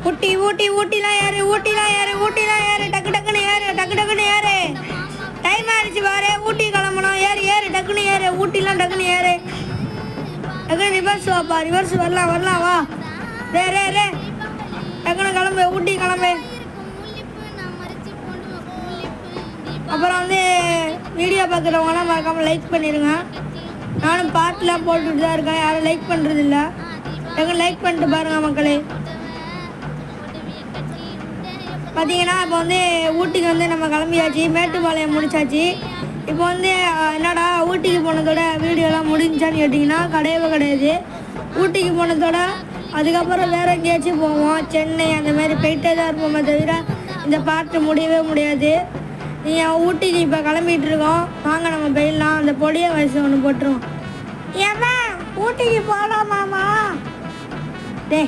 ஊட்டி ஊட்டி ஊட்டிலாம் ஏறு ஊட்டிலாம் ஏறு ஊட்டிலாம் ஏறு டக்கு டக்குன்னு ஏறு டக்கு டக்குன்னு ஏறு டைம் ஆயிடுச்சு பாரு ஊட்டி கிளம்பணும் ஏறு ஏறு டக்குன்னு ஏறு ஊட்டிலாம் டக்குன்னு ஏறு டக்குன்னு ரிவர்ஸ் வாப்பா ரிவர்ஸ் வரலாம் வரலாம் வா ரே ரே ரே டக்குன்னு கிளம்பு ஊட்டி கிளம்பு அப்புறம் வந்து வீடியோ பார்க்குறவங்கலாம் மறக்காமல் லைக் பண்ணிடுங்க நானும் பாட்டெலாம் போட்டுட்டு தான் இருக்கேன் யாரும் லைக் பண்ணுறதில்ல டக்குன்னு லைக் பண்ணிட்டு பாருங்கள் மக்களே பார்த்தீங்கன்னா இப்போ வந்து ஊட்டிக்கு வந்து நம்ம கிளம்பியாச்சு மேட்டுப்பாளையம் முடிச்சாச்சு இப்போ வந்து என்னடா ஊட்டிக்கு போனதோட வீடியோலாம் முடிஞ்சான்னு கேட்டிங்கன்னா கிடையவே கிடையாது ஊட்டிக்கு போனதோட அதுக்கப்புறம் வேறு எங்கேயாச்சும் போவோம் சென்னை அந்த மாதிரி போயிட்டே தான் இருப்போமே தவிர இந்த பாட்டு முடியவே முடியாது நீங்கள் ஊட்டிக்கு இப்போ கிளம்பிட்டு இருக்கோம் வாங்க நம்ம போயிடலாம் அந்த பொடிய வயசு ஒன்று போட்டுருவோம் ஏமா ஊட்டிக்கு போகலாமாம்மா டே